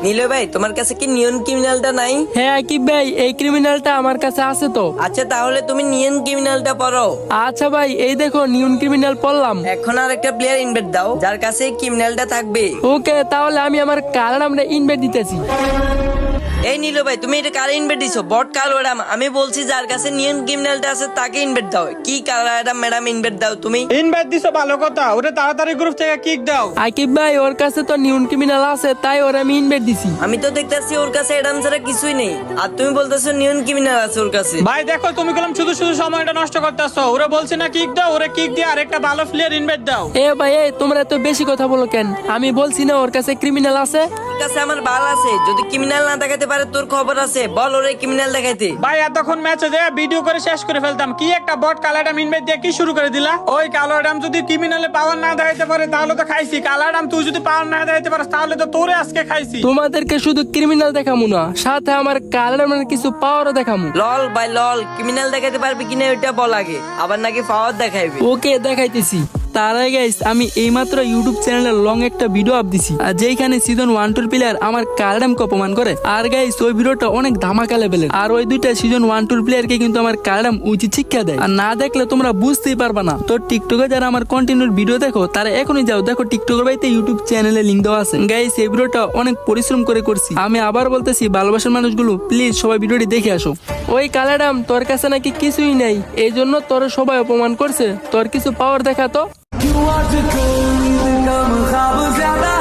নীলয় ভাই, তোমার কাছে কি নিয়ন ক্রিমিনালটা নাই? হ্যাঁ আকিব ভাই, এই ক্রিমিনালটা আমার কাছে আছে তো। আচ্ছা, তাহলে তুমি নিয়ন ক্রিমিনালটা পড়ো। আচ্ছা ভাই, এই দেখো নিয়ন ক্রিমিনাল পড়লাম। এখন আর একটা প্লেয়ার ইনভাইট দাও যার কাছে এই ক্রিমিনালটা থাকবে। ওকে, তাহলে আমি আমার কালার আমরা ইনভাইট দিতেছি। এই নীলয় ভাই, তুমি এটা কারে ইনভাইট দিছো? বট কালো ম্যাডাম, আমি বলছি যার কাছে নিয়ন ক্রিমিনালটা আছে তাকে ইনভাইট দাও। কি কালো ম্যাডাম ইনভাইট দাও তুমি? ইনভাইট দিছো ভালো কথা, ওরে তাড়াতাড়ি গ্রুপ থেকে কিক দাও। আকিব ভাই, ওর কাছে তো নিয়ন ক্রিমিনাল আছে, তাই ওর আমি ইনভাইট দিছি। আমি তো দেখতেছি ওর কাছে অ্যাডাম ছাড়া কিছুই নেই, আর তুমি বলতেছো নিয়ন ক্রিমিনাল আছে ওর কাছে। ভাই দেখো, তুমি কলম শুধু শুধু সময়টা নষ্ট করতেছো। ওরে বলছি না কিক দাও, ওরে কিক দিয়ে আরেকটা ভালো প্লেয়ার ইনভাইট দাও। এ ভাই, তোমরা এত বেশি কথা বলো কেন? আমি বলছি না ওর কাছে ক্রিমিনাল আছে। ওর কাছে আমার বাল আছে, যদি ক্রিমিনাল না দেখাতে পারে তোর খবর আছে, বল ওরে ক্রিমিনাল দেখাইতে। ভাই এতক্ষণ ম্যাচে যে ভিডিও করে শেষ করে ফেলতাম, কি একটা বট কালারডাম ইনভাইট দিয়ে কি শুরু করে দিলা? ওই কালারডাম যদি ক্রিমিনালে পাওয়ার না দেখাইতে পারে তাহলে তো খাইছি। কালারডাম তুই যদি পাওয়ার না দেখাইতে পারিস তাহলে তো তোরে আজকে খাইছি। তোমাদেরকে শুধু ক্রিমিনাল দেখামু না, সাথে আমার কালার মানে কিছু পাওয়ারও দেখামু। লল ভাই লল, ক্রিমিনাল দেখাতে পারবি কিনা ওইটা বল আগে, আবার নাকি পাওয়ার দেখাইবে। ওকে, দেখাইতেছি। তার আগে গাইস, আমি এইমাত্র ইউটিউব চ্যানেলে লং একটা ভিডিও আপ দিছি, আর যেখানে সিজন 1-2 প্লেয়ার আমার কালারডামকে অপমান করে। আর গাইস, ওই ভিডিওটা অনেক ধামাকা লেভেলের, আর ওই দুইটা সিজন 1-2 প্লেয়ারকে কিন্তু আমার কালারডাম উচিত শিক্ষা দেয়। আর না দেখলে তোমরা বুঝতেই পারবা না। তো টিকটকে যারা আমার কন্টিনিউর ভিডিও দেখো তারা এখনই যাও, দেখো টিকটকের বাইতে ইউটিউব চ্যানেলে লিংক দেওয়া আছে। গাইস, এই ভিডিওটা অনেক পরিশ্রম করে করছি। আমি আবার বলতেছি, ভালোবাসার মানুষগুলো প্লিজ সবাই ভিডিওটি দেখে আসো। ওই কালারডাম, তোর কাছে নাকি কিছুই নাই, এই জন্য তোর সবাই অপমান করছে। তোর কিছু পাওয়ার দেখা তো। क्यों आज कोई कम ख्वाब ज्यादा